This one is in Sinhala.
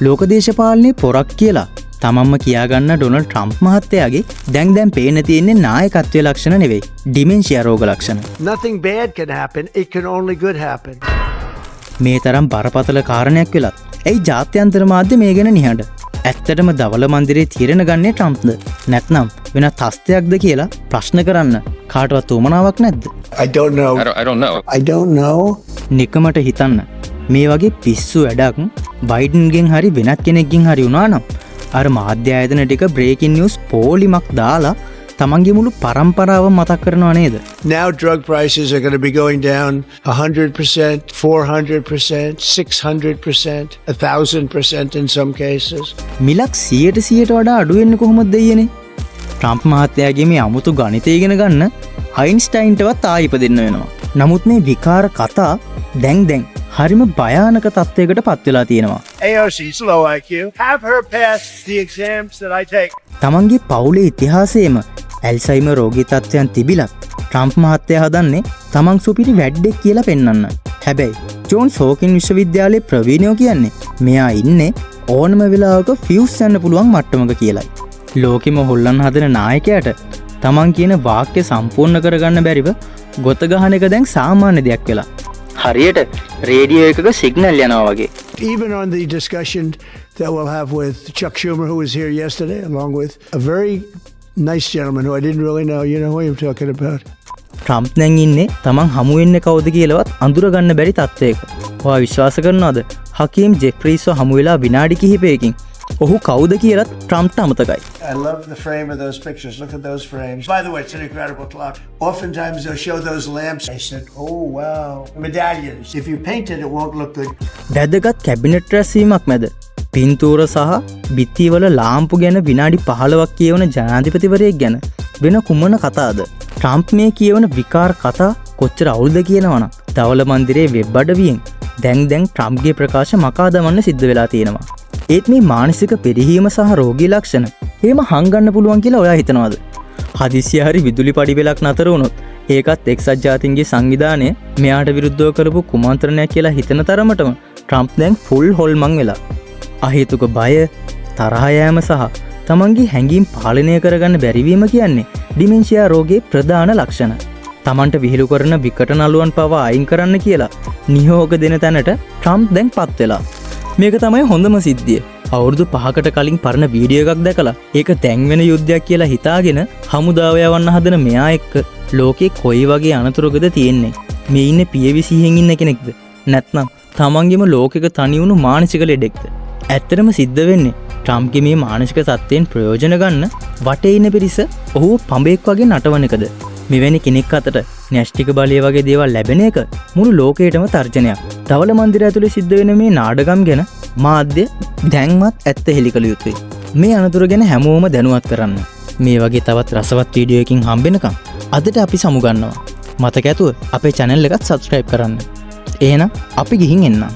ලෝක දේශපාලනයේ පොරක් කියලා තමන්ම කියාගන්න ඩොනල්ඩ් ට්‍රම්ප් මහත්තයාගේ දැන් පේන තියෙන්නේ නායකත්වයේ ලක්ෂණ නෙවෙයි ඩිමෙන්ෂියා රෝග ලක්ෂණ. Nothing bad can happen, it can only good happen. මේ තරම් බරපතල කාරණයක් වෙලත් ඇයි ජාත්‍යන්තර මාධ්‍ය මේ ගැන නිහඬ? ඇත්තටම ධවල මන්දිරේ තීරණ ගන්නේ ට්‍රම්ප්ද? නැත්නම් වෙනත් හස්තයක්ද කියලා ප්‍රශ්න කරන්න කාටවත් උවමනාවක් නැද්ද? I don't know. I don't know. නිකමට හිතන්න මේ වගේ පිස්සු වැඩක් බයිඩන්ගෙන් හරි වෙනත් කෙනෙක්ගෙන් හරි වුණා නම් අර මාධ්‍ය ආයතන ටික බ්‍රේකින් නිවුස් පොලිමක් දාලා තමන්ගේ මුළු පරම්පරාව මතක් කරනවා නේද? Now drug prices are going to be going down 100%, 400%, 600%, 1,000% in some cases. මිලක් 100% වඩා අඩු වෙන්නේ කොහොමද දෙයියනේ? ට්‍රම්ප් මහත්තයාගේ මේ අමුතු ගණිතය ඉගෙන ගන්න අයින්ස්ටයින්ටවත් ආයි ඉපදෙන්න වෙනවා. නමුත් මේ විකාර කතා දැන් හරිම භයානක තත්ත්වයකට පත් වෙලා තියෙනවා. AOC, low IQ, have her pass the exams that I take. තමන්ගේ පවුලේ ඉතිහාසයේම ඇල්සයිමර් රෝගී තත්ත්වයන් තිබිලත් ට්‍රම්ප් මහත්තයා හදන්නේ තමන් සුපිරි වැඩෙක් කියලා පෙන්වන්න. හැබැයි ජෝන්ස් හෝකින් විශ්වවිද්‍යාලයේ ප්‍රවීණයෝ කියන්නේ මෙයා ඉන්නේ ඕනම වෙලාවක ෆියුස් යන්න පුළුවන් මට්ටමක කියලායි. ලෝකෙම හොල්ලන්න හදන නායකයාට තමන් කියන වාක්‍ය සම්පූර්ණ කරගන්න බැරිව ගොත ගහන එක දැන් සාමාන්‍ය දෙයක් වෙලා. හරියට රේඩියෝ එකක සිග්නල් යනවා වගේ. Even on the discussion that we'll have with Chuck Schumer, who was here yesterday, along with a very nice gentleman who I didn't really know. You know who I'm talking about? Trump දැන් ඉන්නේ තමන් හමු වෙන්නේ කවුද කියලාවත් අඳුර ගන්න බැරි තත්ත්වයක. ඔයා විශ්වාස කරනවද? හකීම් ජෙෆ්‍රීස්ව හමු වෙලා විනාඩි කිහිපයකින් ඔහු කවුද කියලාත් ට්‍රම්ප්ට අමතකයි. I love the frame of those pictures. Look at those frames. By the way, it's an incredible clock. Oftentimes they'll show those lamps. I said, oh wow. Medallions. If you paint it, it won't look good. වැදගත් කැබිනට් රැස්වීමක් මැද පින්තූර සහ බිත්තිවල ලාම්පු ගැන විනාඩි 15ක් කියවන ජනාධිපතිවරයෙක් ගැන වෙන කුමන කතාද? ට්‍රම්ප් මේ කියවන විකාර කතා කොච්චර අවුල්ද කියනවනම් ධවල මන්දිරේ වෙබ් අඩවියෙන් දැන් ට්‍රම්ප්ගේ ප්‍රකාශ මකා දමන්න සිද්ධ වෙලා තියෙනවා. ඒත් මේ මානසික පෙරහීම සහ රෝගී ලක්ෂණ එහෙම හංගන්න පුළුවන් කියලා ඔයා හිතනවද? හදිසිය හරි විදුලි පඩි බෙලක් නතර වුණොත් ඒකත් එක්සත් ජාතීන්ගේ සංවිධානය මෙයාට විරුද්ධව කරපු කුමන්ත්‍රණයක් කියලා හිතන තරමටම ට්‍රම්ප් දැන් ෆුල් හොල්මන් වෙලා. අහේතුක බය, තරහ යෑම සහ තමන්ගේ හැඟීම් පාලනය කරගන්න බැරිවීම කියන්නේ ඩිමෙන්ෂියා රෝගයේ ප්‍රධාන ලක්ෂණ. තමන්ට විහිළු කරන විකට නළුවන් පවා අයින් කරන්න කියලා නියෝග දෙන තැනට ට්‍රම්ප් දැන් පත් වෙලා. මේක තමයි හොඳම සිද්ධිය. අවුරුදු 5කට කලින් පරණ වීඩියෝ එකක් දැකලා ඒක දැන් වෙන යුද්ධයක් කියලා හිතාගෙන හමුදාව යවන්න හදන මෙයා එක්ක ලෝකේ කොයි වගේ අනතුරකද තියෙන්නේ? මේ ඉන්නේ පියවිසිහෙන් ඉන්න කෙනෙක්ද? නැත්නම් තමන්ගේම ලෝකෙක තනි වුණු මානසික ලෙඩෙක්ද? ඇත්තටම සිද්ධ වෙන්නේ ට්‍රම්ප්ගේ මේ මානසික තත්ත්වයෙන් ප්‍රයෝජන ගන්න වටේ ඉන්න පිරිස ඔහුව පඹෙක් වගේ නටවන එකද? මෙවැනි කෙනෙක් අතට න්‍යෂ්ටික බලය වගේ දේවල් ලැබෙන එක මුළු ලෝකයටම තර්ජනයක්. ධවල මන්දිරය ඇතුලේ සිද්ධ වෙන මේ නාඩගම් ගැන මාධ්‍ය දැන්වත් ඇත්ත හෙළි කළ යුතුයි. මේ අනතුර ගැන හැමෝම දැනුවත් කරන්න. මේ වගේ තවත් රසවත් වීඩියෝ එකකින් හම්බෙනකම් අදට අපි සමුගන්නවා. මතක ඇතුව අපේ channel එකත් subscribe කරන්න. එහෙනම් අපි ගිහින් එන්නම්.